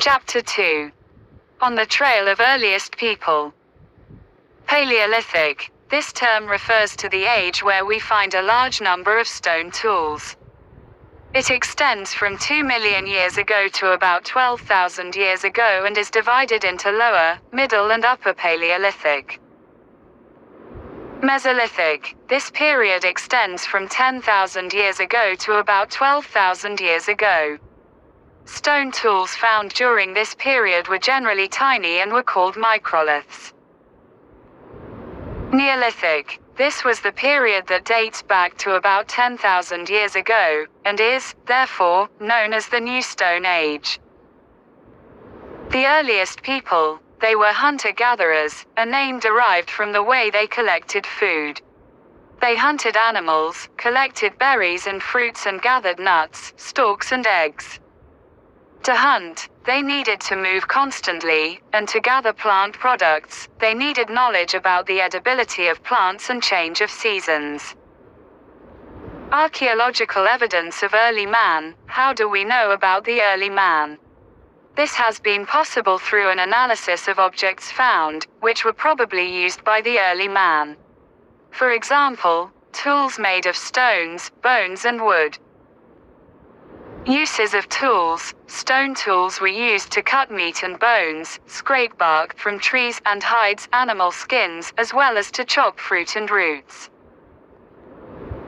Chapter 2. On the Trail of Earliest People. Paleolithic. This term refers to the age where we find a large number of stone tools. It extends from 2 million years ago to about 12,000 years ago and is divided into Lower, Middle and Upper Paleolithic. Mesolithic. This period extends from 10,000 years ago to about 12,000 years ago. Stone tools found during this period were generally tiny and were called microliths. Neolithic. This was the period that dates back to about 10,000 years ago, and is, therefore, known as the New Stone Age. The earliest people, they were hunter-gatherers, a name derived from the way they collected food. They hunted animals, collected berries and fruits and gathered nuts, stalks and eggs. To hunt, they needed to move constantly, and to gather plant products, they needed knowledge about the edibility of plants and change of seasons. Archaeological evidence of early man. How do we know about the early man? This has been possible through an analysis of objects found, which were probably used by the early man. For example, tools made of stones, bones and wood. Uses of tools. Stone tools were used to cut meat and bones, scrape bark from trees and hides, animal skins, as well as to chop fruit and roots.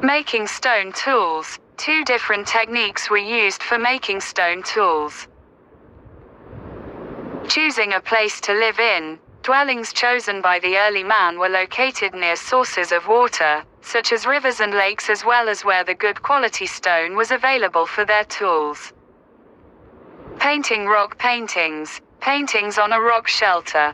Making stone tools. Two different techniques were used for making stone tools. Choosing a place to live in. Dwellings chosen by the early man were located near sources of water, such as rivers and lakes, as well as where the good quality stone was available for their tools. Painting rock paintings. Paintings on a rock shelter.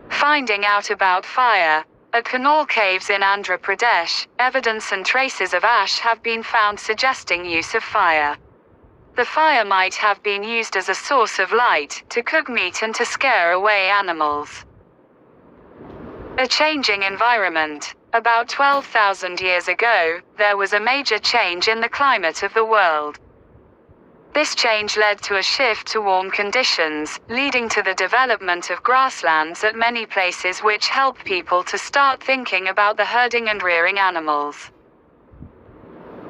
Finding out about fire. At Canal caves in Andhra Pradesh, evidence and traces of ash have been found suggesting use of fire. The fire might have been used as a source of light, to cook meat and to scare away animals. A changing environment. About 12,000 years ago, there was a major change in the climate of the world. This change led to a shift to warm conditions, leading to the development of grasslands at many places, which helped people to start thinking about the herding and rearing animals.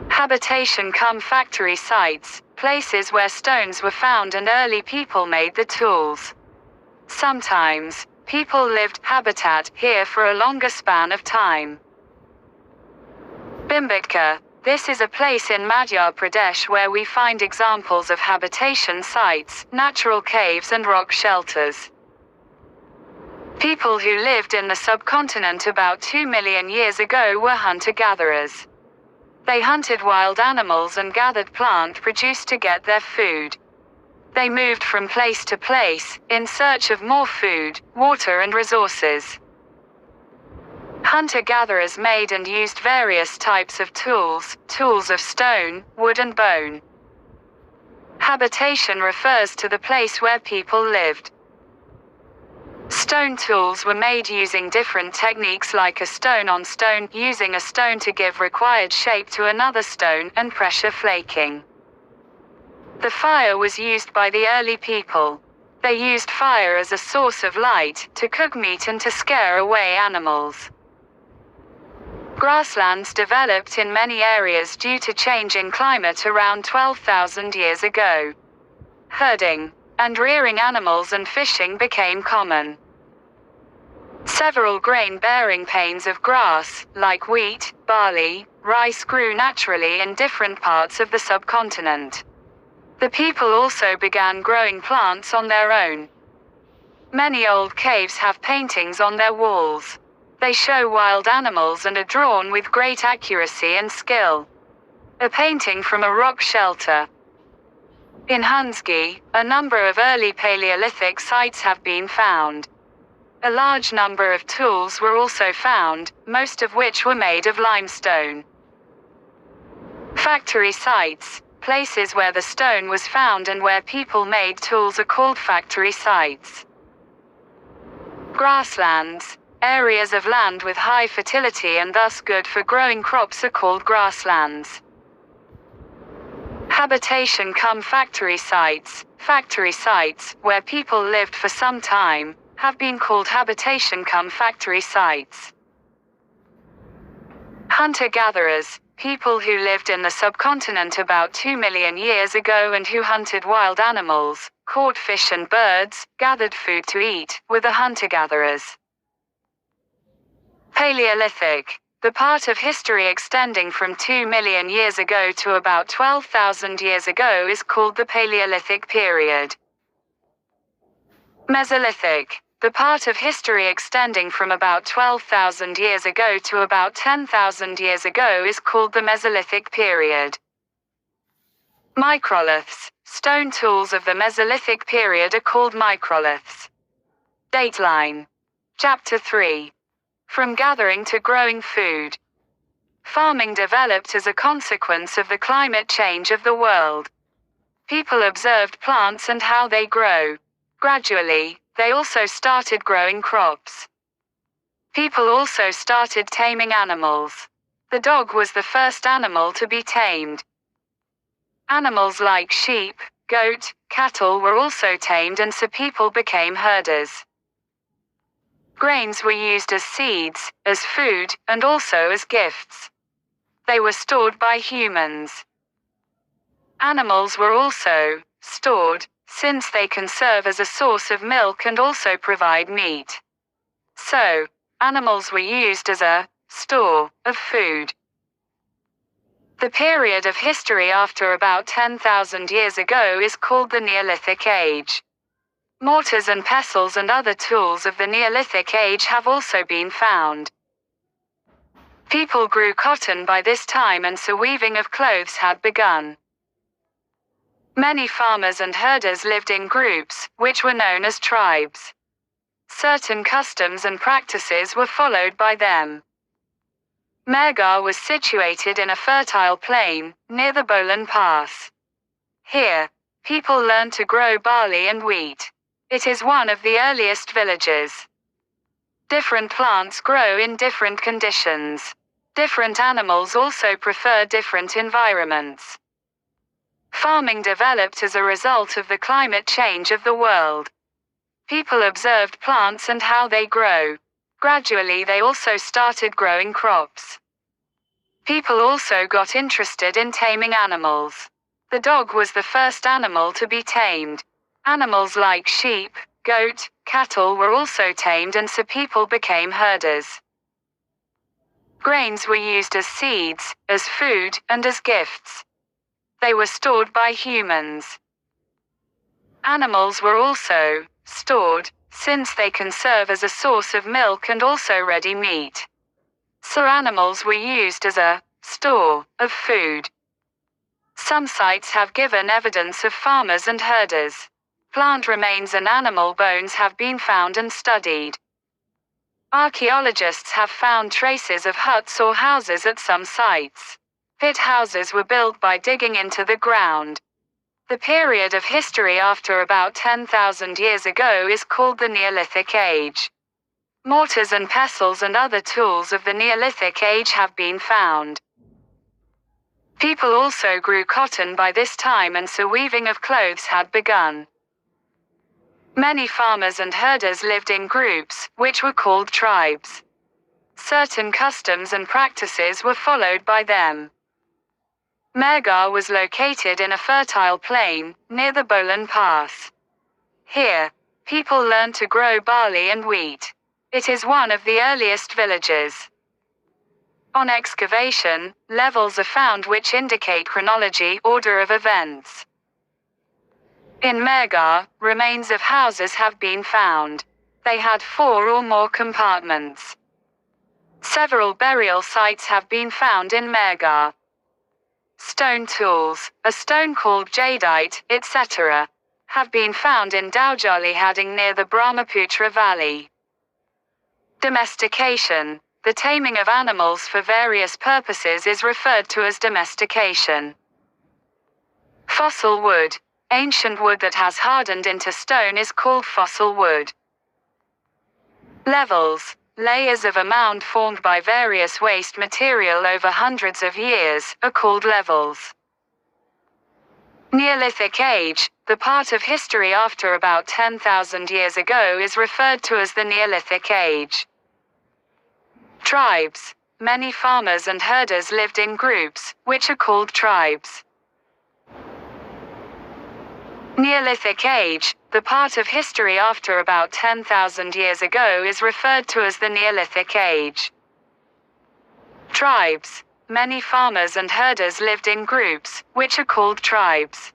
Habitation cum factory sites. Places where stones were found and early people made the tools. Sometimes, people lived habitat here for a longer span of time. Bimbitka. This is a place in Madhya Pradesh where we find examples of habitation sites, natural caves and rock shelters. People who lived in the subcontinent about 2 million years ago were hunter-gatherers. They hunted wild animals and gathered plant produce to get their food. They moved from place to place, in search of more food, water and resources. Hunter-gatherers made and used various types of tools, tools of stone, wood and bone. Habitation refers to the place where people lived. Stone tools were made using different techniques, like a stone on stone, using a stone to give required shape to another stone, and pressure flaking. The fire was used by the early people. They used fire as a source of light, to cook meat and to scare away animals. Grasslands developed in many areas due to change in climate around 12,000 years ago. Herding and rearing animals and fishing became common. Several grain-bearing panes of grass, like wheat, barley, rice, grew naturally in different parts of the subcontinent. The people also began growing plants on their own. Many old caves have paintings on their walls. They show wild animals and are drawn with great accuracy and skill. A painting from a rock shelter. In Hunsgi, a number of early Paleolithic sites have been found. A large number of tools were also found, most of which were made of limestone. Factory sites. Places where the stone was found and where people made tools are called factory sites. Grasslands. Areas of land with high fertility and thus good for growing crops are called grasslands. Habitation cum factory sites. Factory sites, where people lived for some time, have been called habitation cum factory sites. Hunter-gatherers, people who lived in the subcontinent about 2 million years ago and who hunted wild animals, caught fish and birds, gathered food to eat, were the hunter-gatherers. Paleolithic. The part of history extending from 2 million years ago to about 12,000 years ago is called the Paleolithic period. Mesolithic. The part of history extending from about 12,000 years ago to about 10,000 years ago is called the Mesolithic period. Microliths. Stone tools of the Mesolithic period are called microliths. Dateline. Chapter 3. From gathering to growing food. Farming developed as a consequence of the climate change of the world. People observed plants and how they grow. Gradually, they also started growing crops. People also started taming animals. The dog was the first animal to be tamed. Animals like sheep, goat, cattle were also tamed, and so people became herders. Grains were used as seeds, as food, and also as gifts. They were stored by humans. Animals were also stored, since they can serve as a source of milk and also provide meat. So, animals were used as a store of food. The period of history after about 10,000 years ago is called the Neolithic Age. Mortars and pestles and other tools of the Neolithic Age have also been found. People grew cotton by this time, and so weaving of clothes had begun. Many farmers and herders lived in groups, which were known as tribes. Certain customs and practices were followed by them. Megaliths was situated in a fertile plain, near the Bolan Pass. Here, people learned to grow barley and wheat. It is one of the earliest villages. Different plants grow in different conditions. Different animals also prefer different environments. Farming developed as a result of the climate change of the world. People observed plants and how they grow. Gradually, they also started growing crops. People also got interested in taming animals. The dog was the first animal to be tamed. Animals like sheep, goat, cattle were also tamed, and so people became herders. Grains were used as seeds, as food, and as gifts. They were stored by humans. Animals were also stored, since they can serve as a source of milk and also ready meat. So animals were used as a store of food. Some sites have given evidence of farmers and herders. Plant remains and animal bones have been found and studied. Archaeologists have found traces of huts or houses at some sites. Pit houses were built by digging into the ground. The period of history after about 10,000 years ago is called the Neolithic Age. Mortars and pestles and other tools of the Neolithic Age have been found. People also grew cotton by this time, and so weaving of clothes had begun. Many farmers and herders lived in groups, which were called tribes. Certain customs and practices were followed by them. Megaliths was located in a fertile plain, near the Bolan Pass. Here, people learned to grow barley and wheat. It is one of the earliest villages. On excavation, levels are found which indicate chronology, order of events. In Megaliths, remains of houses have been found. They had 4 or more compartments. Several burial sites have been found in Megaliths. Stone tools, a stone called jadeite, etc., have been found in Daujali Hadding near the Brahmaputra Valley. Domestication. The taming of animals for various purposes is referred to as domestication. Fossil wood. Ancient wood that has hardened into stone is called fossil wood. Levels. Layers of a mound formed by various waste material over hundreds of years are called levels. Neolithic Age, the part of history after about 10,000 years ago, is referred to as the Neolithic Age. Tribes. Many farmers and herders lived in groups, which are called tribes. Neolithic Age, the part of history after about 10,000 years ago, is referred to as the Neolithic Age. Tribes. Many farmers and herders lived in groups, which are called tribes.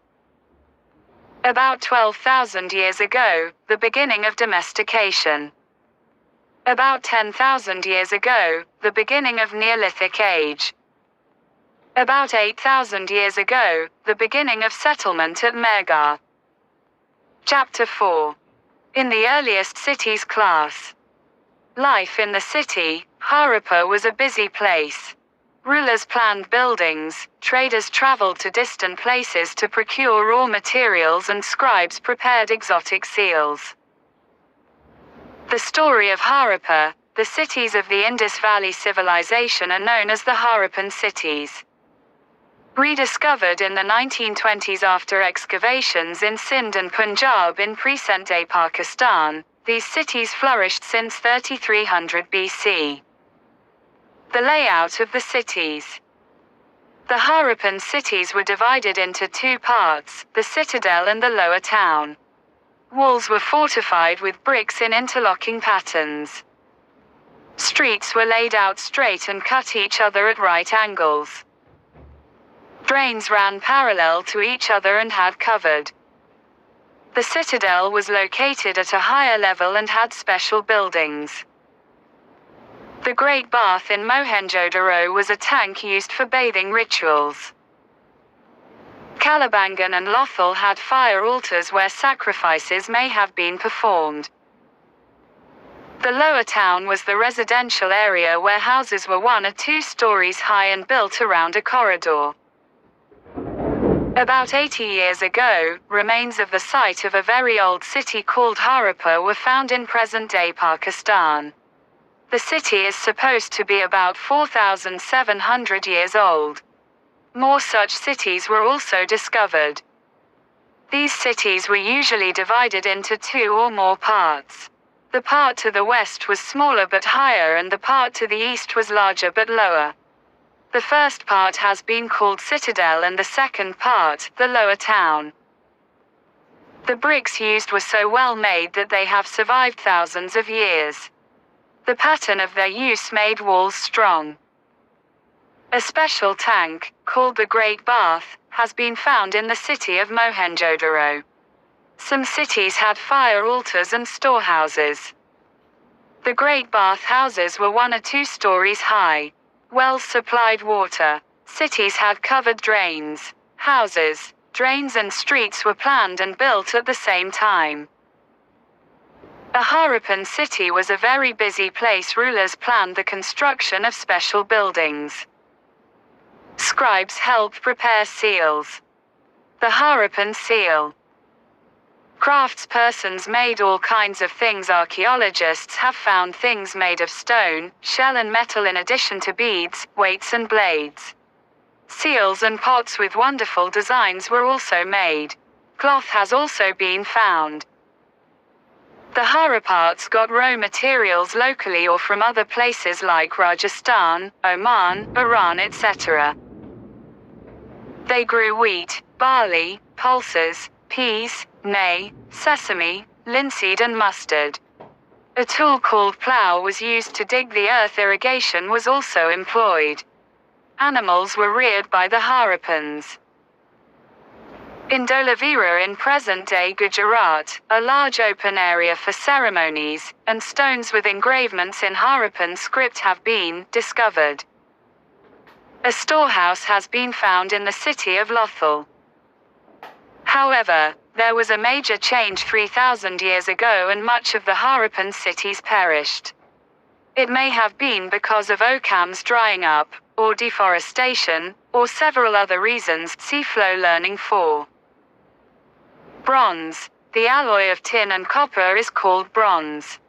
About 12,000 years ago, the beginning of domestication. About 10,000 years ago, the beginning of Neolithic Age. About 8,000 years ago, the beginning of settlement at Megar. Chapter 4. In the earliest cities class. Life in the city, Harappa was a busy place. Rulers planned buildings, traders traveled to distant places to procure raw materials, and scribes prepared exotic seals. The story of Harappa, the cities of the Indus Valley civilization, are known as the Harappan cities. Rediscovered in the 1920s after excavations in Sindh and Punjab in present-day Pakistan, these cities flourished since 3300 BC. The layout of the cities. The Harappan cities were divided into two parts, the citadel and the lower town. Walls were fortified with bricks in interlocking patterns. Streets were laid out straight and cut each other at right angles. Drains ran parallel to each other and had covered. The citadel was located at a higher level and had special buildings. The Great Bath in Mohenjo-daro was a tank used for bathing rituals. Kalibangan and Lothal had fire altars where sacrifices may have been performed. The lower town was the residential area where houses were 1 or 2 stories high and built around a corridor. About 80 years ago, remains of the site of a very old city called Harappa were found in present-day Pakistan. The city is supposed to be about 4,700 years old. More such cities were also discovered. These cities were usually divided into 2 or more parts. The part to the west was smaller but higher, and the part to the east was larger but lower. The first part has been called Citadel and the second part, the lower town. The bricks used were so well made that they have survived thousands of years. The pattern of their use made walls strong. A special tank, called the Great Bath, has been found in the city of Mohenjo-daro. Some cities had fire altars and storehouses. The Great Bath houses were 1 or 2 stories high. Wells supplied water. Cities had covered drains. Houses, drains and streets were planned and built at the same time. A Harappan city was a very busy place. Rulers planned the construction of special buildings. Scribes helped prepare seals. The Harappan seal. Craftspersons made all kinds of things. Archaeologists have found things made of stone, shell and metal in addition to beads, weights and blades. Seals and pots with wonderful designs were also made. Cloth has also been found. The Harappans got raw materials locally or from other places like Rajasthan, Oman, Iran, etc. They grew wheat, barley, pulses, peas, nay, sesame, linseed and mustard. A tool called plough was used to dig the earth. Irrigation was also employed. Animals were reared by the Harappans. In Dholavira in present-day Gujarat, a large open area for ceremonies, and stones with engravements in Harappan script have been discovered. A storehouse has been found in the city of Lothal. However, there was a major change 3,000 years ago and much of the Harappan cities perished. It may have been because of Occam's drying up, or deforestation, or several other reasons. See Flow Learning 4. Bronze. The alloy of tin and copper is called bronze.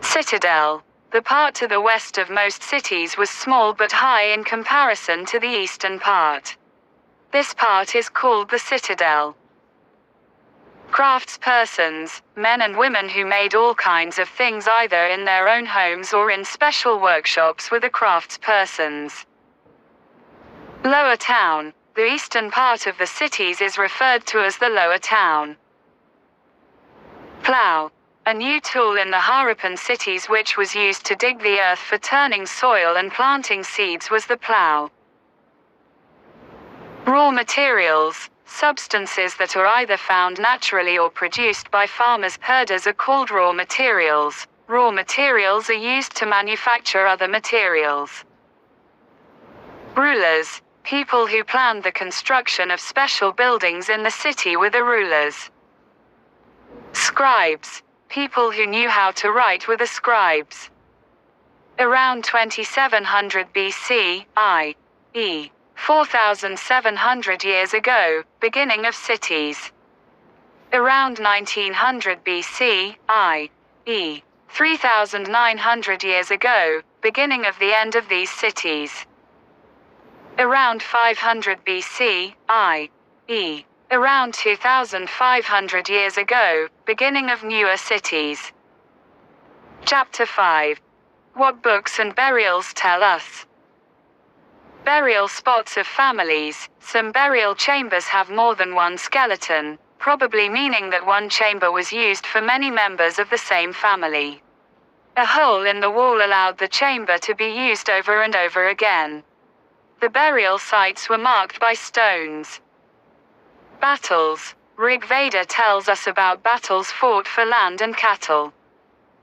Citadel. The part to the west of most cities was small but high in comparison to the eastern part. This part is called the Citadel. Craftspersons, men and women who made all kinds of things either in their own homes or in special workshops, were the craftspersons. Lower Town. The eastern part of the cities is referred to as the Lower Town. Plough. A new tool in the Harappan cities which was used to dig the earth for turning soil and planting seeds was the plough. Raw materials. Substances that are either found naturally or produced by farmers, herders, are called raw materials. Raw materials are used to manufacture other materials. Rulers. People who planned the construction of special buildings in the city were the rulers. Scribes. People who knew how to write were the scribes. Around 2700 BC, i.e. 4,700 years ago, beginning of cities. Around 1900 BC, i.e. 3,900 years ago, beginning of the end of these cities. Around 500 BC, i.e. around 2,500 years ago, beginning of newer cities. Chapter 5. What books and burials tell us? Burial spots of families. Some burial chambers have more than one skeleton, probably meaning that one chamber was used for many members of the same family. A hole in the wall allowed the chamber to be used over and over again. The burial sites were marked by stones. Battles. Rigveda tells us about battles fought for land and cattle.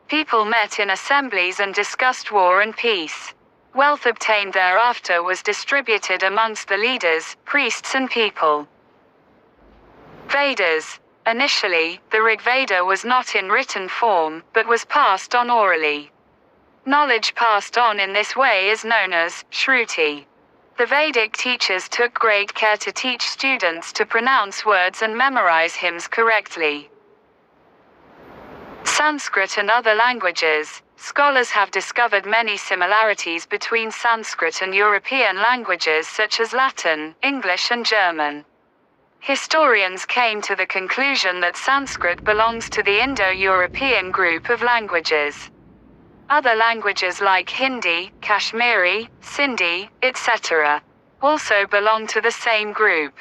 People met in assemblies and discussed war and peace. Wealth obtained thereafter was distributed amongst the leaders, priests and people. Vedas. Initially, the Rigveda was not in written form, but was passed on orally. Knowledge passed on in this way is known as Shruti. The Vedic teachers took great care to teach students to pronounce words and memorize hymns correctly. Sanskrit and other languages. Scholars have discovered many similarities between Sanskrit and European languages such as Latin, English and German. Historians came to the conclusion that Sanskrit belongs to the Indo-European group of languages. Other languages like Hindi, Kashmiri, Sindhi, etc. also belong to the same group.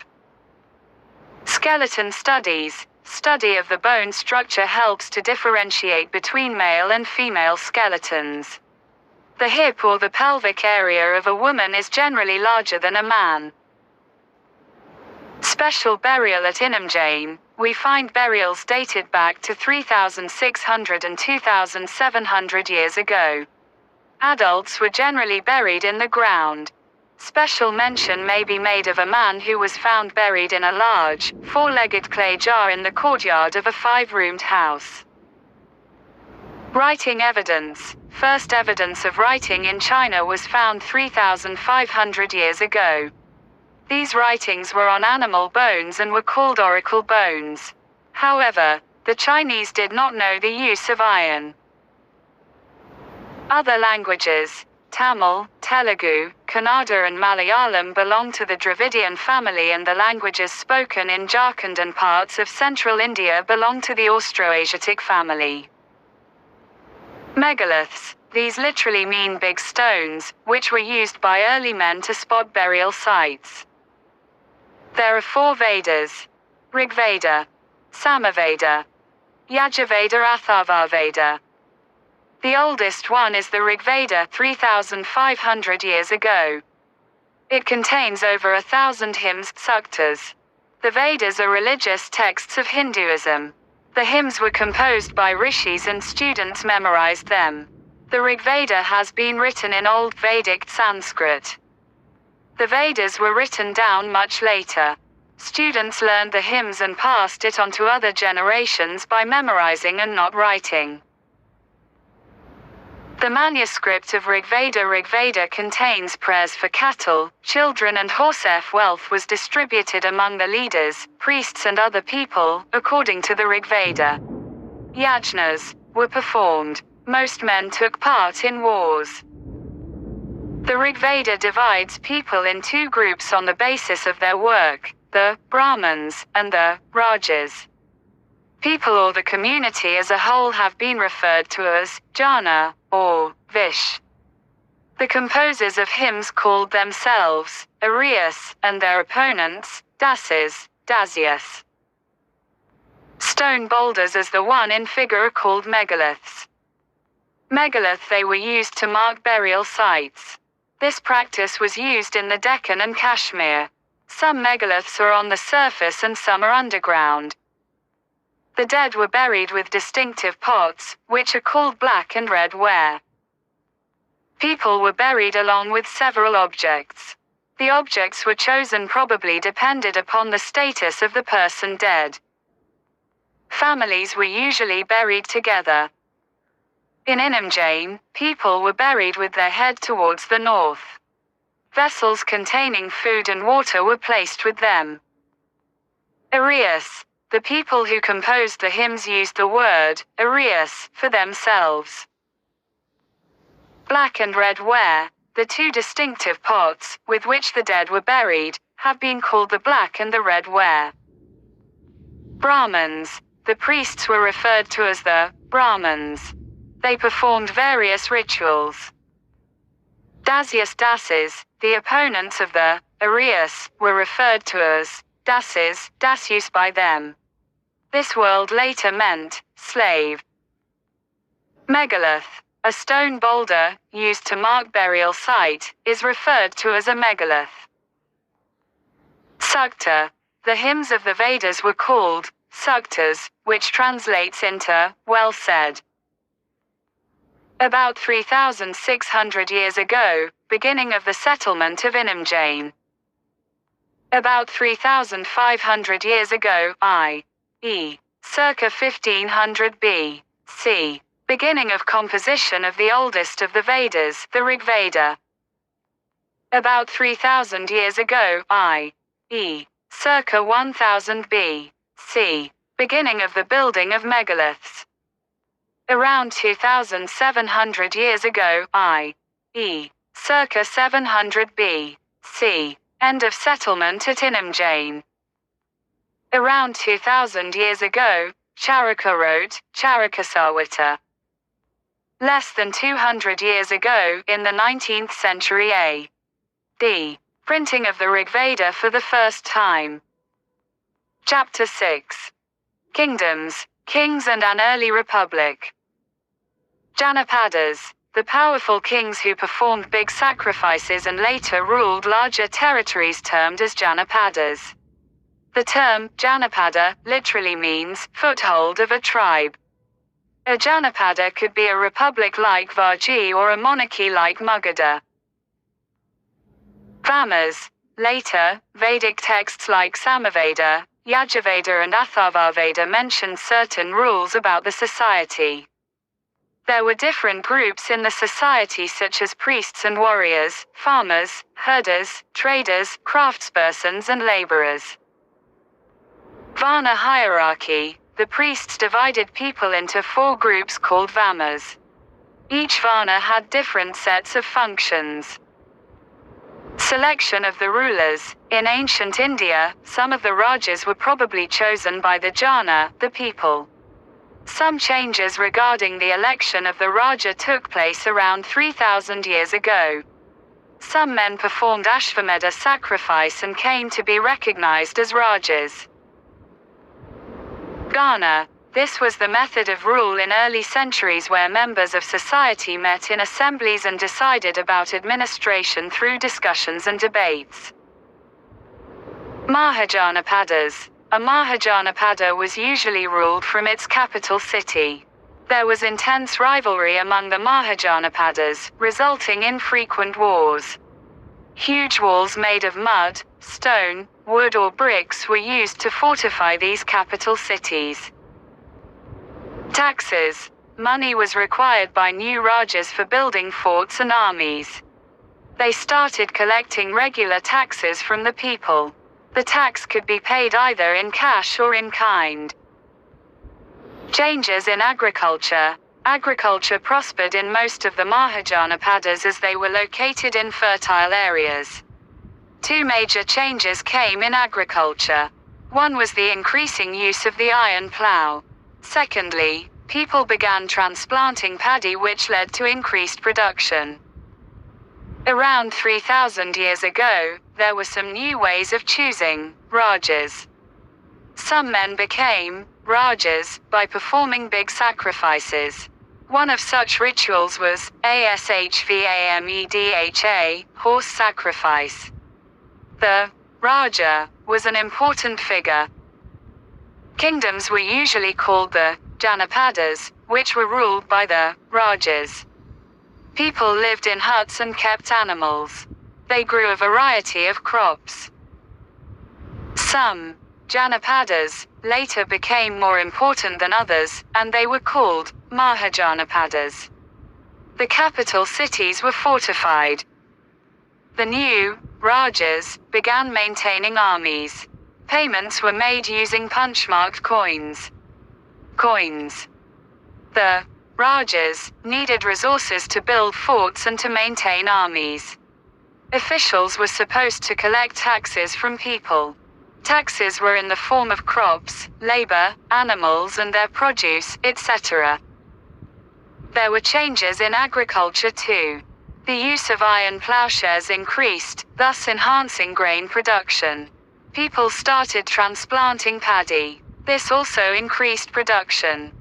Skeleton studies. Study of the bone structure helps to differentiate between male and female skeletons. The hip or the pelvic area of a woman is generally larger than a man. Special burial at Inamjane. We find burials dated back to 3,600 and 2,700 years ago. Adults were generally buried in the ground. Special mention may be made of a man who was found buried in a large, four-legged clay jar in the courtyard of a five-roomed house. Writing evidence. First evidence of writing in China was found 3,500 years ago. These writings were on animal bones and were called oracle bones. However, the Chinese did not know the use of iron. Other languages. Tamil, Telugu, Kannada and Malayalam belong to the Dravidian family, and the languages spoken in Jharkhand and parts of central India belong to the Austroasiatic family. Megaliths. These literally mean big stones, which were used by early men to spot burial sites. There are four Vedas: Rigveda, Samaveda, Yajurveda, Atharvaveda. The oldest one is the Rigveda, 3,500 years ago. It contains over 1,000 hymns, suktas. The Vedas are religious texts of Hinduism. The hymns were composed by rishis and students memorized them. The Rigveda has been written in Old Vedic Sanskrit. The Vedas were written down much later. Students learned the hymns and passed it on to other generations by memorizing and not writing. The Manuscript of Rigveda contains prayers for cattle, children and horse. Wealth was distributed among the leaders, priests and other people, according to the Rigveda. Yajnas were performed. Most men took part in wars. The Rigveda divides people in two groups on the basis of their work, the Brahmans and the Rajas. People or the community as a whole have been referred to as Jana or Vish. The composers of hymns called themselves Arias and their opponents Dasis, Dasyas. Stone boulders as the one in figure are called megaliths. Megalith they were used to mark burial sites. This practice was used in the Deccan and Kashmir. Some megaliths are on the surface and some are underground. The dead were buried with distinctive pots, which are called black and red ware. People were buried along with several objects. The objects were chosen probably depended upon the status of the person dead. Families were usually buried together. In Inamjane, people were buried with their head towards the north. Vessels containing food and water were placed with them. Arias, the people who composed the hymns used the word Arias for themselves. Black and red ware, the two distinctive pots with which the dead were buried, have been called the black and the red ware. Brahmans, the priests were referred to as the Brahmans. They performed various rituals. Dasyas Dasis, the opponents of the Arias, were referred to as Dasis, Dasyus by them. This word later meant slave. Megalith, a stone boulder, used to mark burial site, is referred to as a megalith. Sukta, the hymns of the Vedas were called Suktas, which translates into well said. About 3,600 years ago, beginning of the settlement of Inamjane. About 3,500 years ago, i.e., circa 1500 B.C., beginning of composition of the oldest of the Vedas, the Rigveda. About 3,000 years ago, i.e., circa 1000 B.C., beginning of the building of megaliths. Around 2,700 years ago, i.e., circa 700 B.C., end of settlement at Inamjane. Around 2,000 years ago, Charaka wrote Charakasawita. Less than 200 years ago, in the 19th century A.D., printing of the Rigveda for the first time. Chapter 6. Kingdoms, Kings and an Early Republic. Janapadas, the powerful kings who performed big sacrifices and later ruled larger territories termed as Janapadas. The term Janapada literally means foothold of a tribe. A Janapada could be a republic like Varji or a monarchy like Magadha. Vamas, later, Vedic texts like Samaveda, Yajurveda and Atharvaveda mentioned certain rules about the society. There were different groups in the society such as priests and warriors, farmers, herders, traders, craftspersons and laborers. Varna Hierarchy, the priests divided people into 4 groups called Vamas. Each Varna had different sets of functions. Selection of the rulers. In ancient India, some of the Rajas were probably chosen by the Jana, the people. Some changes regarding the election of the Raja took place around 3,000 years ago. Some men performed Ashvamedha sacrifice and came to be recognized as Rajas. Gana. This was the method of rule in early centuries where members of society met in assemblies and decided about administration through discussions and debates. Mahajanapadas. A Mahajanapada was usually ruled from its capital city. There was intense rivalry among the Mahajanapadas, resulting in frequent wars. Huge walls made of mud, stone, wood or bricks were used to fortify these capital cities. Taxes. Money was required by new Rajas for building forts and armies. They started collecting regular taxes from the people. The tax could be paid either in cash or in kind. Changes in agriculture. Agriculture prospered in most of the Mahajanapadas as they were located in fertile areas. Two major changes came in agriculture. One was the increasing use of the iron plough. Secondly, people began transplanting paddy, which led to increased production. Around 3,000 years ago, there were some new ways of choosing Rajas. Some men became Rajas by performing big sacrifices. One of such rituals was Ashvamedha, horse sacrifice. The Raja was an important figure. Kingdoms were usually called the Janapadas, which were ruled by the Rajas. People lived in huts and kept animals. They grew a variety of crops. Some Janapadas later became more important than others, and they were called Mahajanapadas. The capital cities were fortified. The new Rajas began maintaining armies. Payments were made using punch-marked coins. The Rajas needed resources to build forts and to maintain armies. Officials were supposed to collect taxes from people. Taxes were in the form of crops, labor, animals and their produce, etc. There were changes in agriculture too. The use of iron plowshares increased, thus enhancing grain production. People started transplanting paddy. This also increased production.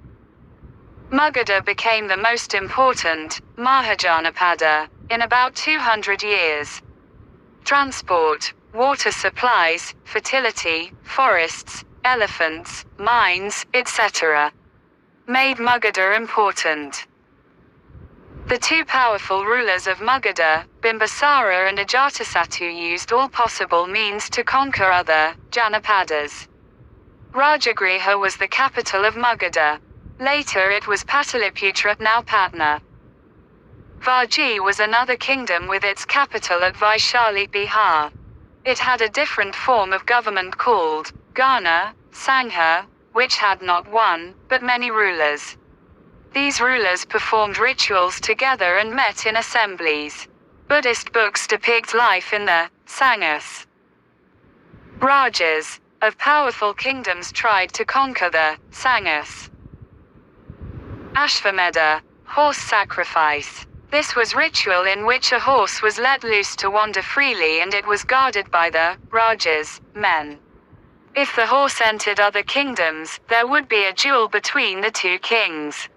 Magadha became the most important Mahajanapada in about 200 years. Transport, water supplies, fertility, forests, elephants, mines, etc. made Magadha important. The two powerful rulers of Magadha, Bimbisara and Ajatasattu, used all possible means to conquer other Janapadas. Rajagriha was the capital of Magadha. Later it was Pataliputra, now Patna. Vaji was another kingdom with its capital at Vaishali, Bihar. It had a different form of government called Gana, Sangha, which had not one, but many rulers. These rulers performed rituals together and met in assemblies. Buddhist books depict life in the Sanghas. Rajas of powerful kingdoms tried to conquer the Sanghas. Ashvamedha, horse sacrifice. This was ritual in which a horse was let loose to wander freely and it was guarded by the Rajas, men. If the horse entered other kingdoms, there would be a duel between the two kings.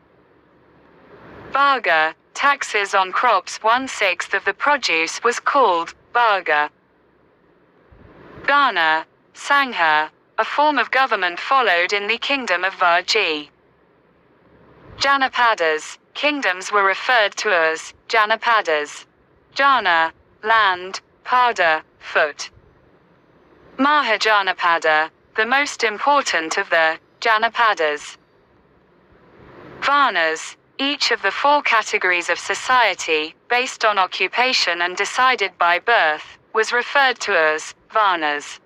Bhaga, taxes on crops, 1/6 of the produce was called Bhaga. Gana, Sangha, a form of government followed in the kingdom of Vaji. Janapadas, kingdoms were referred to as Janapadas. Jana, land, pada, foot. Mahajanapada, the most important of the Janapadas. Varnas, each of the 4 categories of society, based on occupation and decided by birth, was referred to as Varnas.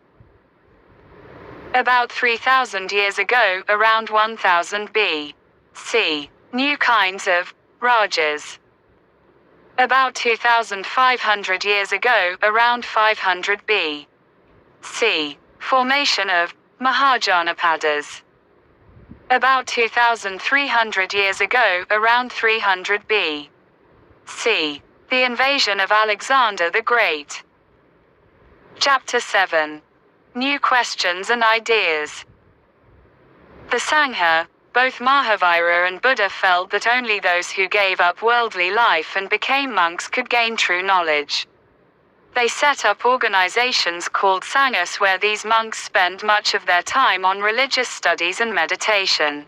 About 3,000 years ago, around 1000 B.C., new kinds of Rajas. About 2,500 years ago, around 500 B.C., formation of Mahajanapadas. About 2,300 years ago, around 300 B.C., the invasion of Alexander the Great. Chapter 7. New questions and ideas. The Sangha, both Mahavira and Buddha, felt that only those who gave up worldly life and became monks could gain true knowledge. They set up organizations called Sanghas where these monks spent much of their time on religious studies and meditation.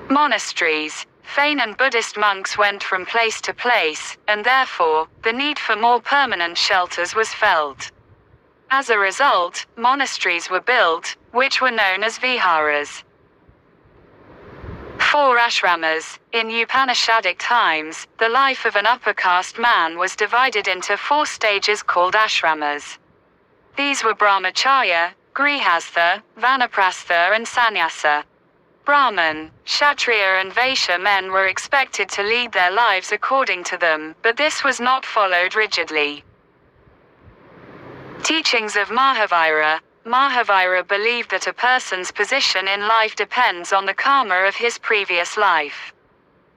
Monasteries, Fain and Buddhist monks went from place to place, and therefore, the need for more permanent shelters was felt. As a result, monasteries were built, which were known as viharas. 4 ashramas. In Upanishadic times, the life of an upper caste man was divided into 4 stages called ashramas. These were brahmacharya, grihastha, vanaprastha and sannyasa. Brahman, Kshatriya and Vaishya men were expected to lead their lives according to them, but this was not followed rigidly. Teachings of Mahavira. Mahavira believed that a person's position in life depends on the karma of his previous life.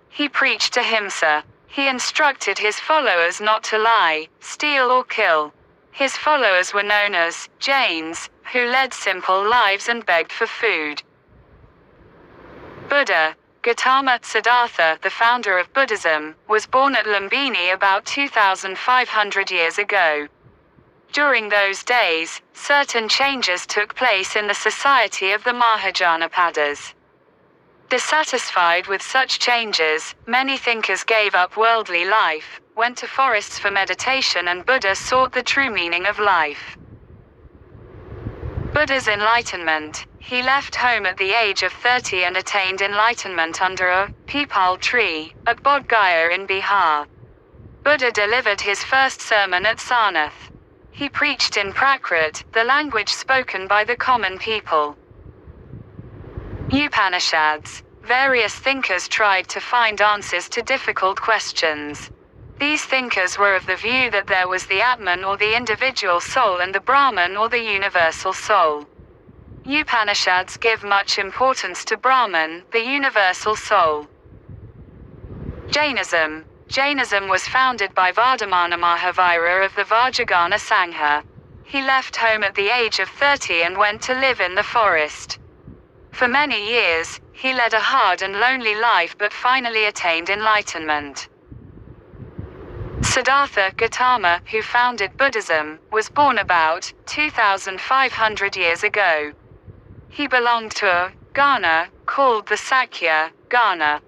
He preached ahimsa. He instructed his followers not to lie, steal or kill. His followers were known as Jains, who led simple lives and begged for food. Buddha. Gautama. Siddhartha, the founder of Buddhism, was born at Lumbini about 2,500 years ago. During those days, certain changes took place in the society of the Mahajanapadas. Dissatisfied with such changes, many thinkers gave up worldly life, went to forests for meditation, and Buddha sought the true meaning of life. Buddha's enlightenment. He left home at the age of 30 and attained enlightenment under a peepal tree at Bodh Gaya in Bihar. Buddha delivered his first sermon at Sarnath. He preached in Prakrit, the language spoken by the common people. Upanishads. Various thinkers tried to find answers to difficult questions. These thinkers were of the view that there was the Atman or the individual soul and the Brahman or the universal soul. Upanishads give much importance to Brahman, the universal soul. Jainism. Jainism was founded by Vardhamana Mahavira of the Vajrayana Sangha. He left home at the age of 30 and went to live in the forest. For many years, he led a hard and lonely life but finally attained enlightenment. Siddhartha Gautama, who founded Buddhism, was born about 2,500 years ago. He belonged to a Ghana called the Sakya Ghana.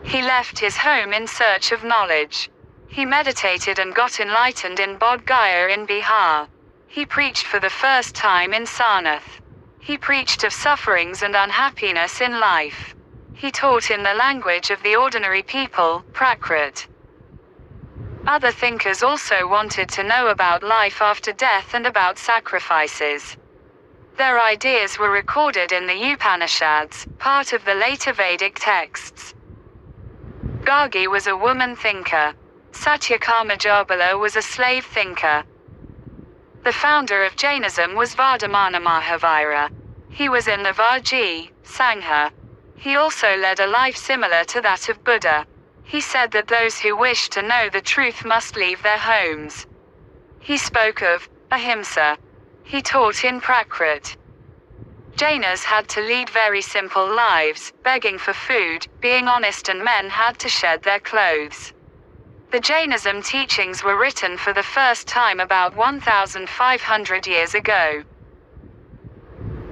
He left his home in search of knowledge. He meditated and got enlightened in Bodh Gaya in Bihar. He preached for the first time in Sarnath. He preached of sufferings and unhappiness in life. He taught in the language of the ordinary people, Prakrit. Other thinkers also wanted to know about life after death and about sacrifices. Their ideas were recorded in the Upanishads, part of the later Vedic texts. Gargi was a woman thinker. Satyakama Jabala was a slave thinker. The founder of Jainism was Vardhamana Mahavira. He was in the Vaji Sangha. He also led a life similar to that of Buddha. He said that those who wish to know the truth must leave their homes. He spoke of ahimsa. He taught in Prakrit. Jainas had to lead very simple lives, begging for food, being honest, and men had to shed their clothes. The Jainism teachings were written for the first time about 1,500 years ago.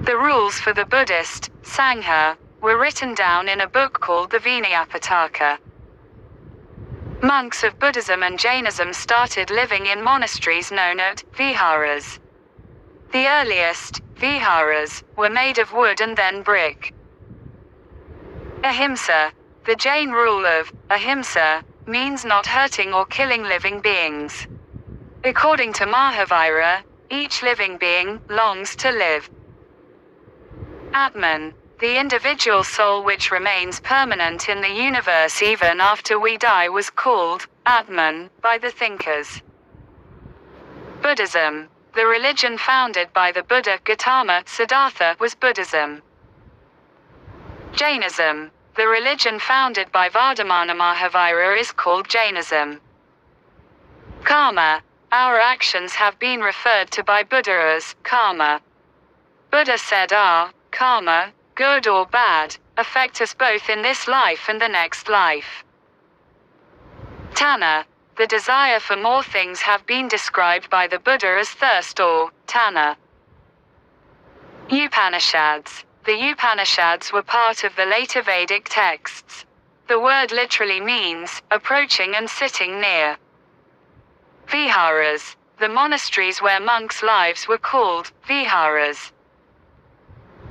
The rules for the Buddhist Sangha were written down in a book called the Vinayapitaka. Monks of Buddhism and Jainism started living in monasteries known as viharas. The earliest viharas were made of wood and then brick. Ahimsa. The Jain rule of ahimsa means not hurting or killing living beings. According to Mahavira, each living being longs to live. Atman. The individual soul which remains permanent in the universe even after we die was called Atman by the thinkers. Buddhism. The religion founded by the Buddha Gautama Siddhartha was Buddhism. Jainism. The religion founded by Vardhamana Mahavira is called Jainism. Karma. Our actions have been referred to by Buddha as karma. Buddha said our karma, good or bad, affect us both in this life and the next life. Tanha. The desire for more things have been described by the Buddha as thirst or tanha. Upanishads. The Upanishads were part of the later Vedic texts. The word literally means approaching and sitting near. Viharas. The monasteries where monks' lives were called viharas.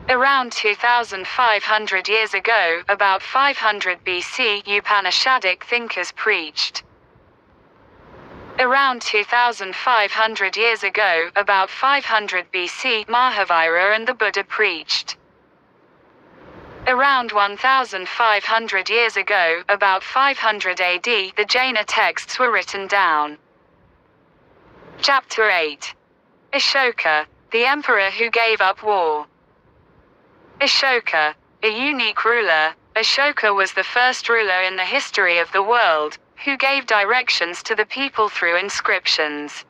Around 2,500 years ago, about 500 BC, Upanishadic thinkers preached. Around 2,500 years ago, about 500 BC, Mahavira and the Buddha preached. Around 1,500 years ago, about 500 AD, the Jaina texts were written down. Chapter 8. Ashoka, the emperor who gave up war. Ashoka, a unique ruler. Ashoka was the first ruler in the history of the world, who gave directions to the people through inscriptions.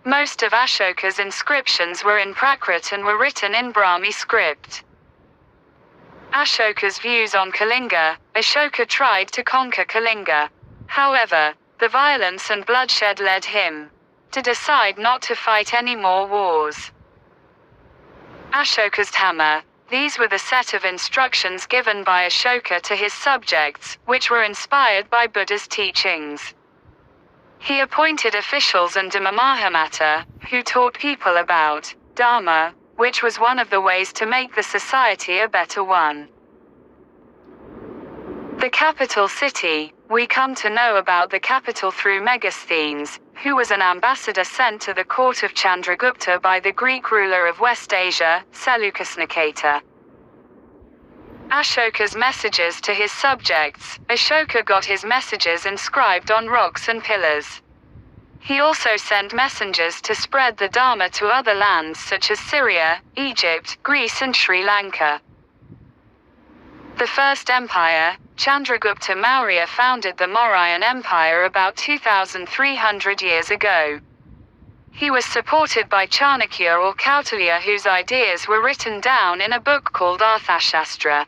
Most of Ashoka's inscriptions were in Prakrit and were written in Brahmi script. Ashoka's views on Kalinga. Ashoka tried to conquer Kalinga. However, the violence and bloodshed led him to decide not to fight any more wars. Ashoka's Dhamma. These were the set of instructions given by Ashoka to his subjects, which were inspired by Buddha's teachings. He appointed officials and Mahavira, who taught people about Dharma, which was one of the ways to make the society a better one. The capital city. We come to know about the capital through Megasthenes, who was an ambassador sent to the court of Chandragupta by the Greek ruler of West Asia, Seleucus. Ashoka's messages to his subjects. Ashoka got his messages inscribed on rocks and pillars. He also sent messengers to spread the Dharma to other lands such as Syria, Egypt, Greece and Sri Lanka. The First Empire. Chandragupta Maurya founded the Morayan Empire about 2,300 years ago. He was supported by Chanakya or Kautilya, whose ideas were written down in a book called Athashastra.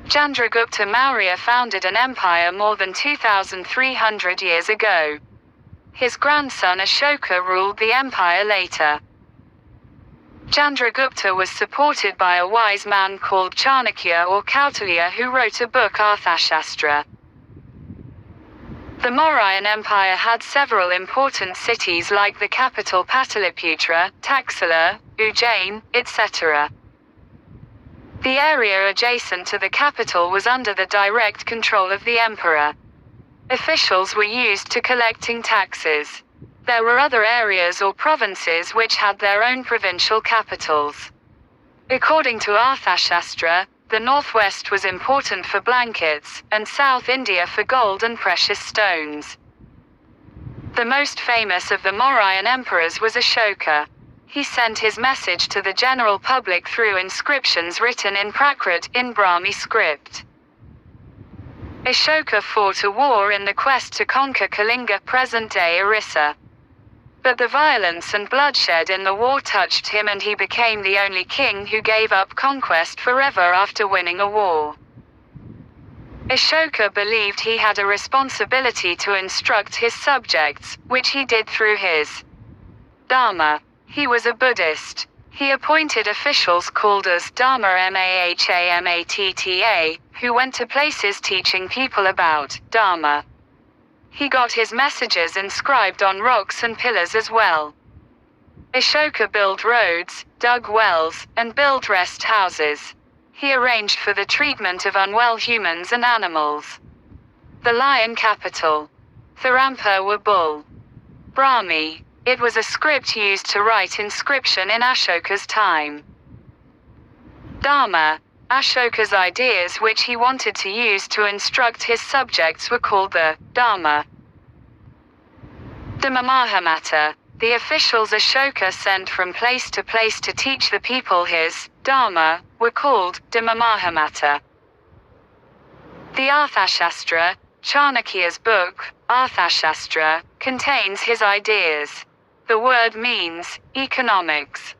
Chandragupta Maurya founded an empire more than 2,300 years ago. His grandson Ashoka ruled the empire later. Chandragupta was supported by a wise man called Chanakya or Kautilya, who wrote a book Arthashastra. The Morayan Empire had several important cities like the capital Pataliputra, Taxila, Ujjain, etc. The area adjacent to the capital was under the direct control of the emperor. Officials were used to collecting taxes. There were other areas or provinces which had their own provincial capitals. According to Arthashastra, the northwest was important for blankets, and South India for gold and precious stones. The most famous of the Morayan emperors was Ashoka. He sent his message to the general public through inscriptions written in Prakrit in Brahmi script. Ashoka fought a war in the quest to conquer Kalinga, present-day Orissa. But the violence and bloodshed in the war touched him, and he became the only king who gave up conquest forever after winning a war. Ashoka believed he had a responsibility to instruct his subjects, which he did through his Dharma. He was a Buddhist. He appointed officials called as Dharma Mahamatta, who went to places teaching people about Dharma. He got his messages inscribed on rocks and pillars as well. Ashoka built roads, dug wells, and built rest houses. He arranged for the treatment of unwell humans and animals. The lion capital. Tharampa were bull. Brahmi. It was a script used to write inscription in Ashoka's time. Dharma. Ashoka's ideas which he wanted to use to instruct his subjects were called the Dharma. Mahavira. The officials Ashoka sent from place to place to teach the people his Dharma were called Mahavira. The Arthashastra, Chanakya's book, Arthashastra, contains his ideas. The word means economics.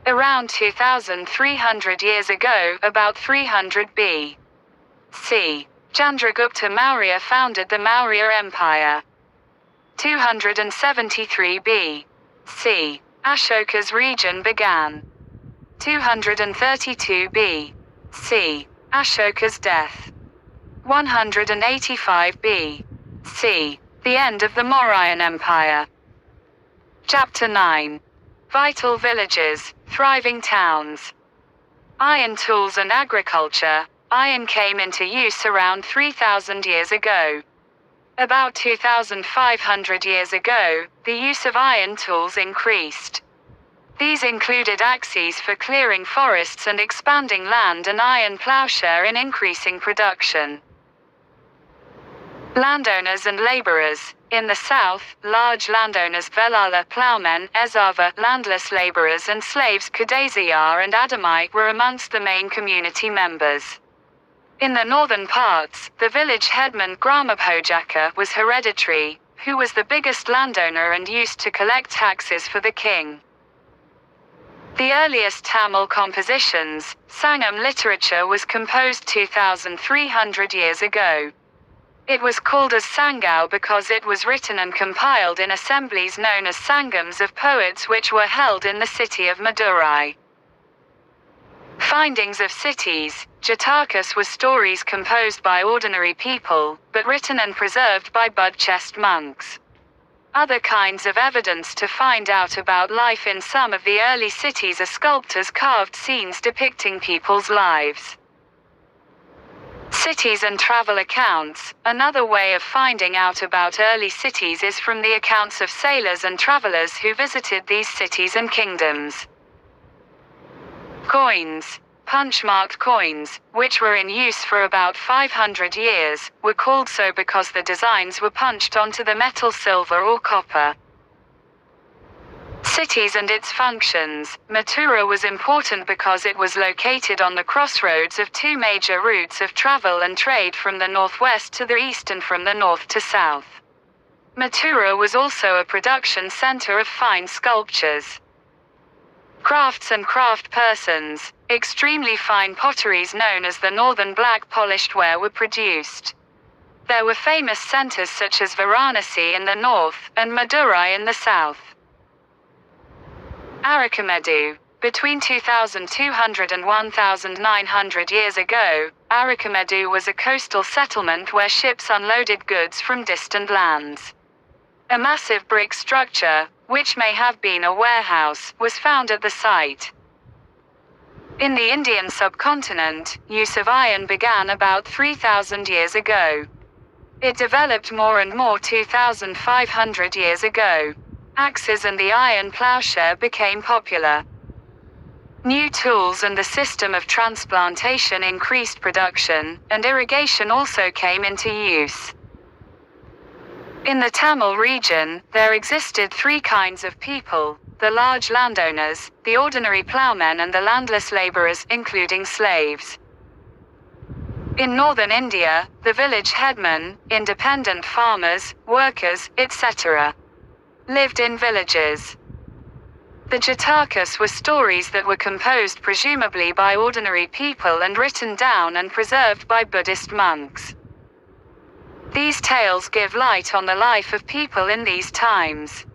Around 2,300 years ago, about 300 B.C., Chandragupta Maurya founded the Maurya Empire. 273 B.C., Ashoka's region began. 232 B.C., Ashoka's death. 185 B.C., the end of the Mauryan Empire. Chapter 9. Vital villages, thriving towns. Iron tools and agriculture. Iron came into use around 3,000 years ago. About 2,500 years ago, the use of iron tools increased. These included axes for clearing forests and expanding land, and iron plowshare in increasing production. Landowners and laborers. In the south, large landowners Velala ploughmen, Ezava landless laborers, and slaves Kadaziyar and Adamite were amongst the main community members. In the northern parts, the village headman Gramabhojaka was hereditary, who was the biggest landowner and used to collect taxes for the king. The earliest Tamil compositions, Sangam literature, was composed 2,300 years ago. It was called as Sangau because it was written and compiled in assemblies known as Sangams of poets, which were held in the city of Madurai. Findings of cities. Jatakas was stories composed by ordinary people, but written and preserved by Buddhist monks. Other kinds of evidence to find out about life in some of the early cities are sculptors carved scenes depicting people's lives. Cities and travel accounts. Another way of finding out about early cities is from the accounts of sailors and travelers who visited these cities and kingdoms. Coins. Punch-marked coins, which were in use for about 500 years, were called so because the designs were punched onto the metal silver or copper. Cities and its functions. Mathura was important because it was located on the crossroads of two major routes of travel and trade, from the northwest to the east and from the north to south. Mathura was also a production center of fine sculptures. Crafts and craft persons. Extremely fine potteries known as the northern black polished ware were produced. There were famous centers such as Varanasi in the north and Madurai in the south. Arikamedu. Between 2,200 and 1,900 years ago, Arikamedu was a coastal settlement where ships unloaded goods from distant lands. A massive brick structure, which may have been a warehouse, was found at the site. In the Indian subcontinent, use of iron began about 3,000 years ago. It developed more and more 2,500 years ago. Axes and the iron plowshare became popular. New tools and the system of transplantation increased production, and irrigation also came into use. In the Tamil region, there existed three kinds of people: the large landowners, the ordinary ploughmen, and the landless laborers, including slaves. In northern India, the village headmen, independent farmers, workers, etc., lived in villages. The Jatakas were stories that were composed presumably by ordinary people and written down and preserved by Buddhist monks. These tales give light on the life of people in these times.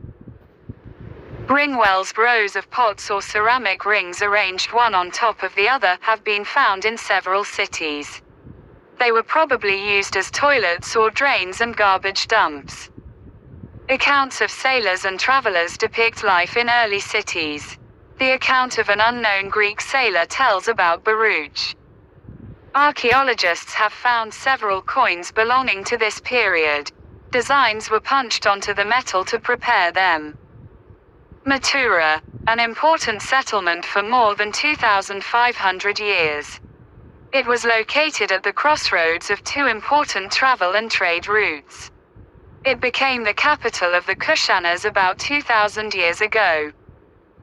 Ringwells. Rows of pots or ceramic rings arranged one on top of the other have been found in several cities. They were probably used as toilets or drains and garbage dumps. Accounts of sailors and travelers depict life in early cities. The account of an unknown Greek sailor tells about Baruch. Archaeologists have found several coins belonging to this period. Designs were punched onto the metal to prepare them. Mathura, an important settlement for more than 2,500 years. It was located at the crossroads of two important travel and trade routes. It became the capital of the Kushanas about 2,000 years ago.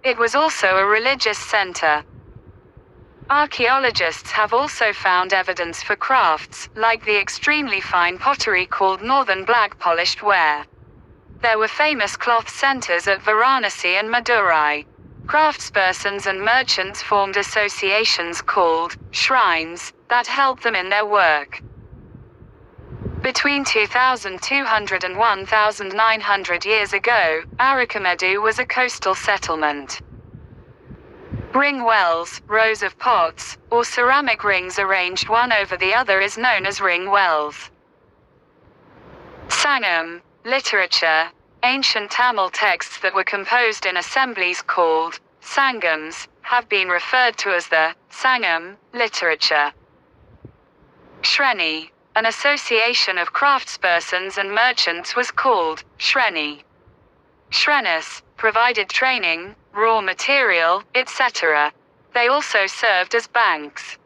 It was also a religious center. Archaeologists have also found evidence for crafts, like the extremely fine pottery called northern black polished ware. There were famous cloth centers at Varanasi and Madurai. Craftspersons and merchants formed associations called shrines that helped them in their work. Between 2,200 and 1,900 years ago, Arikamedu was a coastal settlement. Ring wells, rows of pots, or ceramic rings arranged one over the other, is known as ring wells. Sangam, literature. Ancient Tamil texts that were composed in assemblies called sangams have been referred to as the Sangam literature. Shreni, an association of craftspersons and merchants, was called Shreni. Shrenis provided training, raw material, etc. They also served as banks.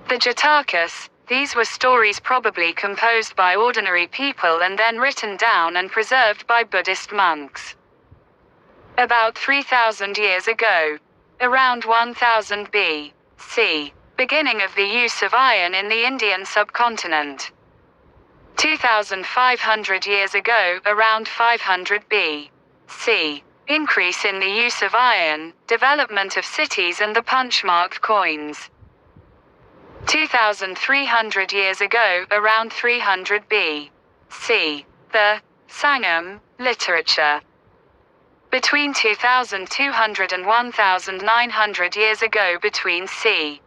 The Jatakas, these were stories probably composed by ordinary people and then written down and preserved by Buddhist monks. About 3,000 years ago, around 1000 B.C., beginning of the use of iron in the Indian subcontinent. 2,500 years ago, around 500 B.C., increase in the use of iron, development of cities and the punch-marked coins. 2,300 years ago, around 300 B.C., the Sangam literature. Between 2,200 and 1,900 years ago, between c.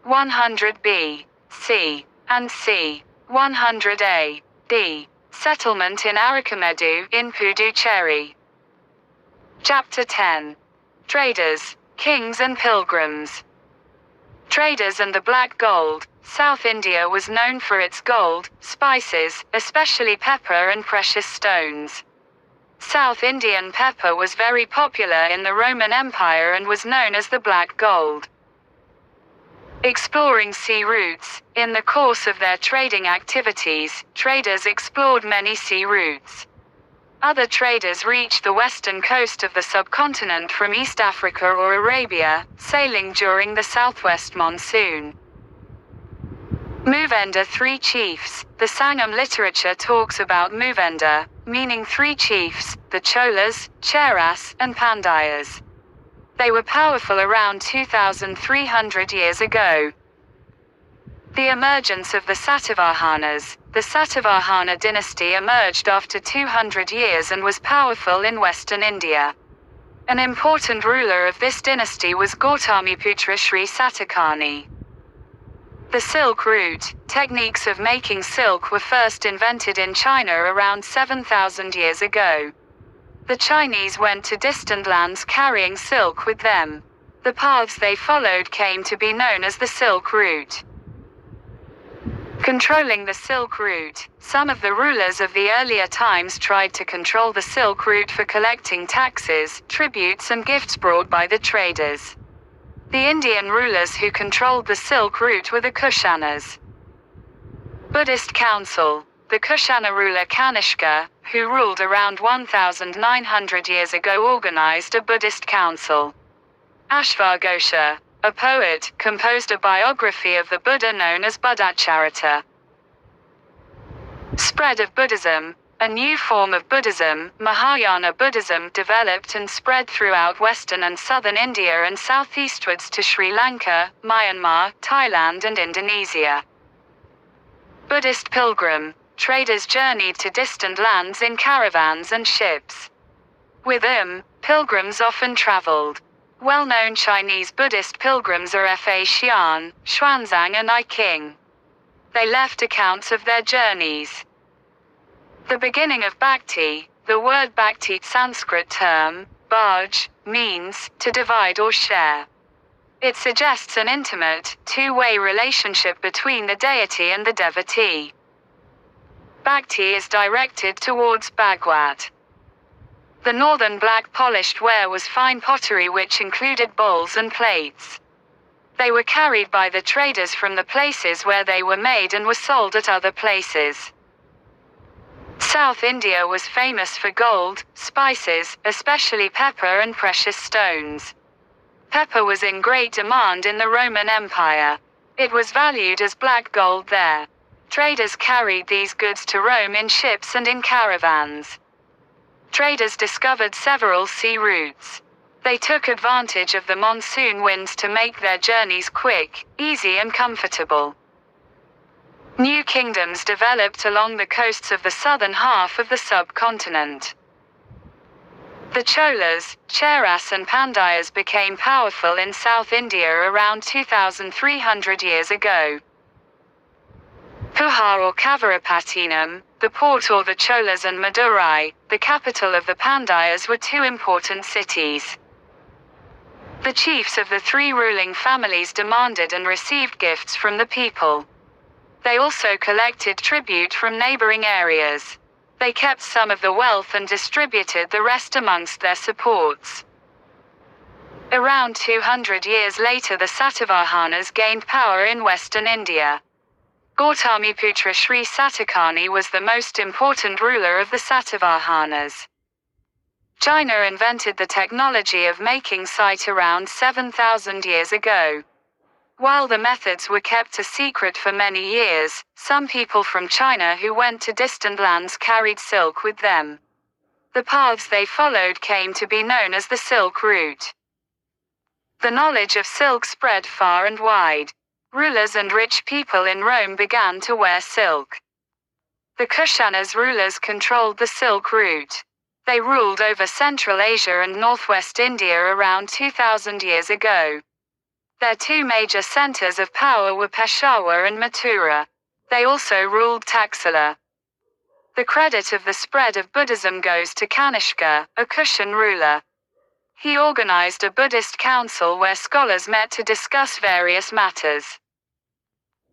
100 B.C. and c. 100 A.D. Settlement in Arikamedu in Puducherry. Chapter 10. Traders, Kings and Pilgrims. Traders and the Black Gold. South India was known for its gold, spices, especially pepper and precious stones. South Indian pepper was very popular in the Roman Empire and was known as the Black Gold. Exploring sea routes. In the course of their trading activities, traders explored many sea routes. Other traders reached the western coast of the subcontinent from East Africa or Arabia, sailing during the southwest monsoon. Movenda, three chiefs. The Sangam literature talks about Movenda, meaning three chiefs, the Cholas, Cheras, and Pandyas. They were powerful around 2,300 years ago. The emergence of the Satavahanas. The Satavahana dynasty emerged after 200 years and was powerful in western India. An important ruler of this dynasty was Gautamiputra Sri Satakani. The Silk Route. Techniques of making silk were first invented in China around 7,000 years ago. The Chinese went to distant lands carrying silk with them. The paths they followed came to be known as the Silk Route. Controlling the Silk Route. Some of the rulers of the earlier times tried to control the Silk Route for collecting taxes, tributes and gifts brought by the traders. The Indian rulers who controlled the Silk Route were the Kushanas. Buddhist Council. The Kushana ruler Kanishka, who ruled around 1,900 years ago, organized a Buddhist council. Ashvaghosha, a poet, composed a biography of the Buddha known as Buddhacharita. Spread of Buddhism. A new form of Buddhism, Mahayana Buddhism, developed and spread throughout western and southern India and southeastwards to Sri Lanka, Myanmar, Thailand and Indonesia. Buddhist pilgrim. Traders journeyed to distant lands in caravans and ships. With them, pilgrims often traveled. Well-known Chinese Buddhist pilgrims are Fa Xian, Xuanzang and I King. They left accounts of their journeys. The beginning of Bhakti. The word Bhakti, Sanskrit term, bhaj, means to divide or share. It suggests an intimate, two-way relationship between the deity and the devotee. Bhakti is directed towards Bhagwat. The northern black polished ware was fine pottery which included bowls and plates. They were carried by the traders from the places where they were made and were sold at other places. South India was famous for gold, spices, especially pepper and precious stones. Pepper was in great demand in the Roman Empire. It was valued as black gold there. Traders carried these goods to Rome in ships and in caravans. Traders discovered several sea routes. They took advantage of the monsoon winds to make their journeys quick, easy and comfortable. New kingdoms developed along the coasts of the southern half of the subcontinent. The Cholas, Cheras and Pandyas became powerful in South India around 2,300 years ago. Puhar or Kavarapatinam, the port or the Cholas and Madurai, the capital of the Pandyas, were two important cities. The chiefs of the three ruling families demanded and received gifts from the people. They also collected tribute from neighboring areas. They kept some of the wealth and distributed the rest amongst their supports. Around 200 years later, the Satavahanas gained power in western India. Gautamiputra Sri Satakani was the most important ruler of the Satavahanas. China invented the technology of making site around 7,000 years ago. While the methods were kept a secret for many years, some people from China who went to distant lands carried silk with them. The paths they followed came to be known as the Silk Route. The knowledge of silk spread far and wide. Rulers and rich people in Rome began to wear silk. The Kushanas rulers controlled the Silk Route. They ruled over Central Asia and northwest India around 2,000 years ago. Their two major centers of power were Peshawar and Mathura. They also ruled Taxila. The credit of the spread of Buddhism goes to Kanishka, a Kushan ruler. He organized a Buddhist council where scholars met to discuss various matters.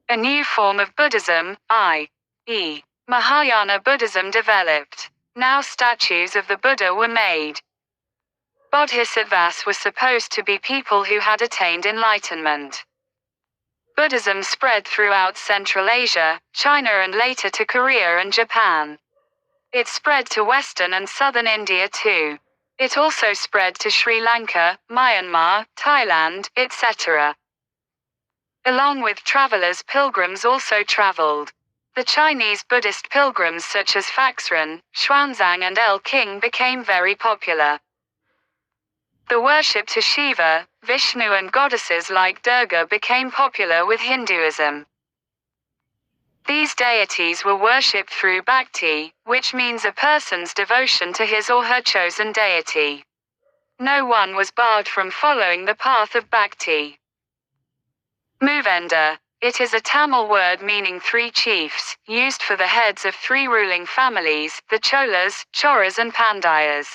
A new form of Buddhism, i.e., Mahayana Buddhism, developed. Now statues of the Buddha were made. Bodhisattvas were supposed to be people who had attained enlightenment. Buddhism spread throughout Central Asia, China and later to Korea and Japan. It spread to western and southern India too. It also spread to Sri Lanka, Myanmar, Thailand, etc. Along with travelers, pilgrims also traveled. The Chinese Buddhist pilgrims such as Faxren, Xuanzang and El King became very popular. The worship to Shiva, Vishnu and goddesses like Durga became popular with Hinduism. These deities were worshipped through bhakti, which means a person's devotion to his or her chosen deity. No one was barred from following the path of bhakti. Movenda. It is a Tamil word meaning three chiefs, used for the heads of three ruling families, the Cholas, Choras and Pandyas.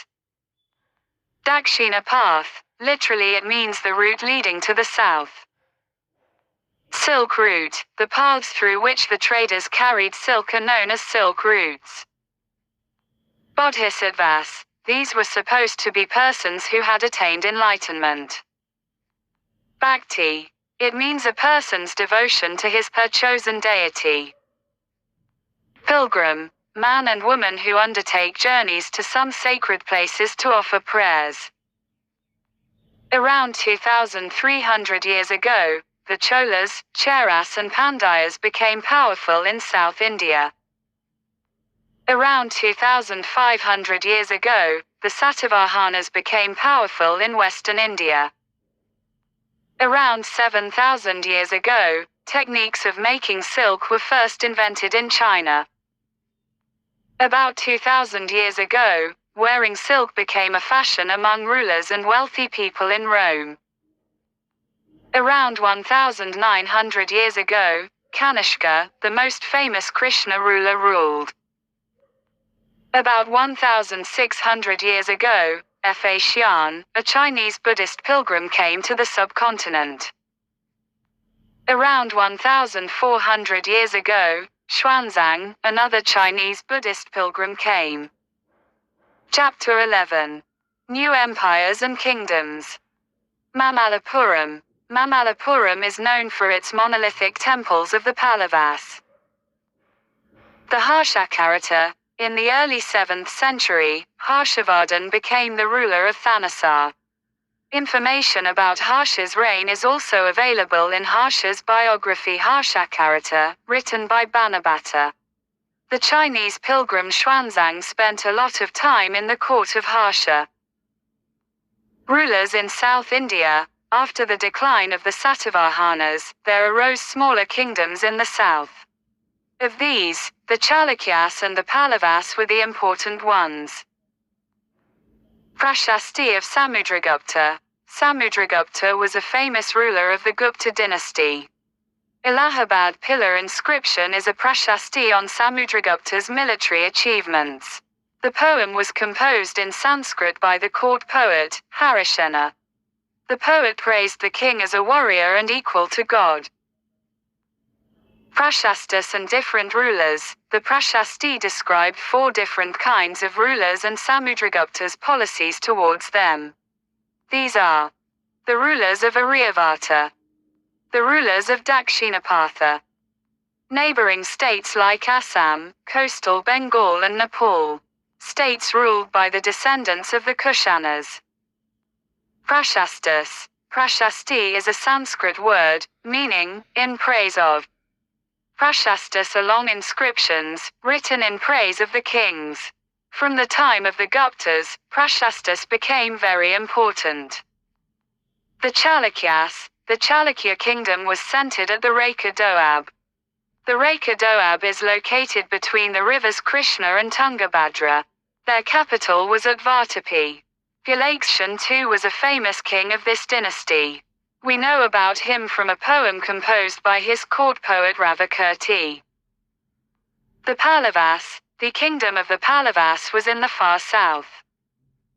Dakshina path. Literally it means the route leading to the south. Silk route. The paths through which the traders carried silk are known as silk routes. Bodhisattvas. These were supposed to be persons who had attained enlightenment. Bhakti. It means a person's devotion to his/her chosen deity. Pilgrim. Man and woman who undertake journeys to some sacred places to offer prayers. Around 2,300 years ago, the Cholas, Cheras and Pandyas became powerful in South India. Around 2,500 years ago, the Satavahanas became powerful in western India. Around 7,000 years ago, techniques of making silk were first invented in China. About 2,000 years ago, wearing silk became a fashion among rulers and wealthy people in Rome. Around 1,900 years ago, Kanishka, the most famous Krishna ruler, ruled. About 1,600 years ago, Fa Xian, a Chinese Buddhist pilgrim, came to the subcontinent. Around 1,400 years ago, Xuanzang, another Chinese Buddhist pilgrim, came. Chapter 11. New Empires and Kingdoms. Mamallapuram. Mamallapuram is known for its monolithic temples of the Pallavas. The Harshakarata. In the early 7th century, Harshavardhan became the ruler of Thanissar. Information about Harsha's reign is also available in Harsha's biography Harshakarata, written by Banabhatta. The Chinese pilgrim Xuanzang spent a lot of time in the court of Harsha. Rulers in South India. After the decline of the Satavahanas, there arose smaller kingdoms in the south. Of these, the Chalakyas and the Pallavas were the important ones. Prashasti of Samudragupta. Samudragupta was a famous ruler of the Gupta dynasty. Allahabad pillar inscription is a Prashasti on Samudragupta's military achievements. The poem was composed in Sanskrit by the court poet, Harishena. The poet praised the king as a warrior and equal to God. Prashastis and different rulers. The Prashasti described 4 different kinds of rulers and Samudragupta's policies towards them. These are The rulers of Aryavata. The rulers of Dakshinapatha. Neighboring states like Assam, coastal Bengal and Nepal. States ruled by the descendants of the Kushanas. Prashastis. Prashasti is a Sanskrit word, meaning, in praise of. Prashastis are long inscriptions, written in praise of the kings. From the time of the Guptas, Prashastis became very important. The Chalakyas. The Chalakya kingdom was centered at the Reka Doab. The Reka Doab is located between the rivers Krishna and Tungabhadra. Their capital was at Vatapi. Pulakshin II was a famous king of this dynasty. We know about him from a poem composed by his court poet Ravikirti. The Pallavas. The kingdom of the Pallavas was in the far south.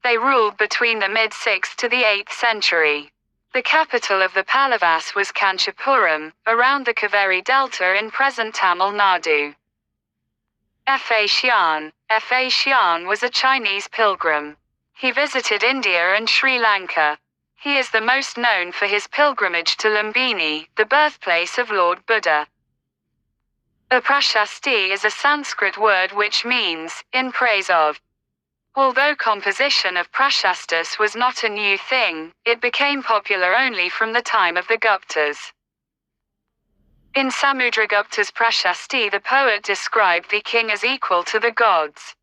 They ruled between the mid-6th to the 8th century. The capital of the Pallavas was Kanchipuram, around the Kaveri Delta in present Tamil Nadu. Ashoka. Ashoka was a Chinese pilgrim. He visited India and Sri Lanka. He is the most known for his pilgrimage to Lumbini, the birthplace of Lord Buddha. A Prashasti is a Sanskrit word which means, in praise of. Although composition of Prashastis was not a new thing, it became popular only from the time of the Guptas. In Samudragupta's Prashasti, the poet described the king as equal to the gods.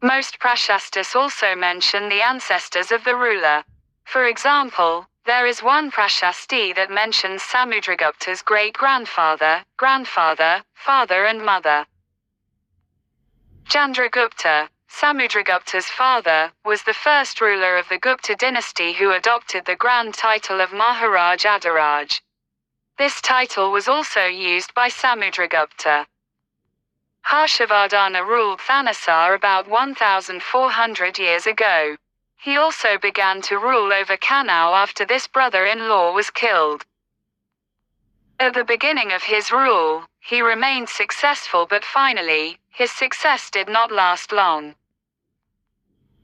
Most Prashastis also mention the ancestors of the ruler. For example, there is one Prashasti that mentions Samudragupta's great-grandfather, grandfather, father and mother. Chandragupta. Samudragupta's father was the first ruler of the Gupta dynasty who adopted the grand title of Maharaj Adhiraj. This title was also used by Samudragupta. Harshavardhana ruled Thanissar about 1,400 years ago. He also began to rule over Canal after this brother-in-law was killed. At the beginning of his rule, he remained successful, but finally, his success did not last long.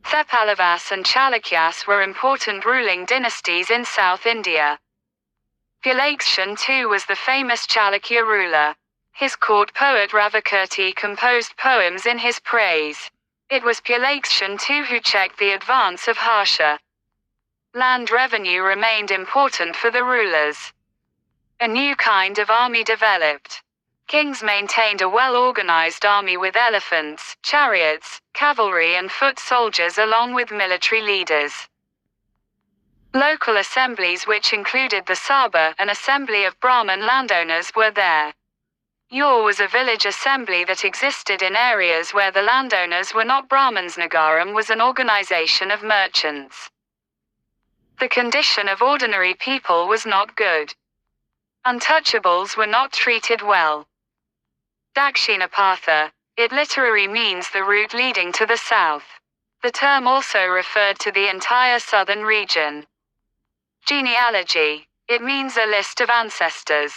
The Pallavas and Chalakyas were important ruling dynasties in South India. Pulakshin II was the famous Chalakya ruler. His court poet Ravikirti composed poems in his praise. It was Pulakshin II who checked the advance of Harsha. Land revenue remained important for the rulers. A new kind of army developed. Kings maintained a well-organized army with elephants, chariots, cavalry and foot soldiers along with military leaders. Local assemblies which included the Sabha, an assembly of Brahman landowners, were there. Yor was a village assembly that existed in areas where the landowners were not Brahmins. Nagaram was an organization of merchants. The condition of ordinary people was not good. Untouchables were not treated well. Dakshinapatha. It literally means the route leading to the south. The term also referred to the entire southern region. Genealogy. It means a list of ancestors.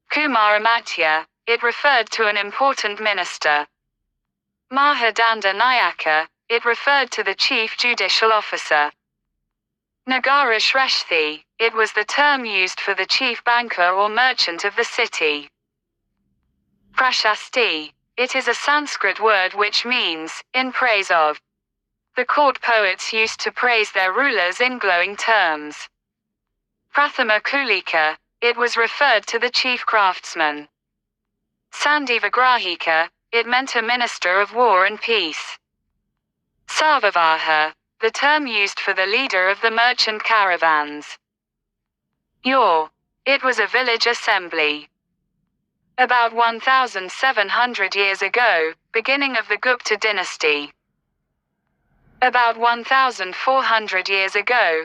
Kumaramatya. It referred to an important minister. Mahadanda Nayaka. It referred to the chief judicial officer. Nagara Shreshthi. It was the term used for the chief banker or merchant of the city. Prashasti. It is a Sanskrit word which means, in praise of. The court poets used to praise their rulers in glowing terms. Prathama Kulika. It was referred to the chief craftsman. Sandivagrahika. It meant a minister of war and peace. Sarvavaha. The term used for the leader of the merchant caravans. Yor. It was a village assembly. About 1,700 years ago, beginning of the Gupta dynasty. About 1,400 years ago,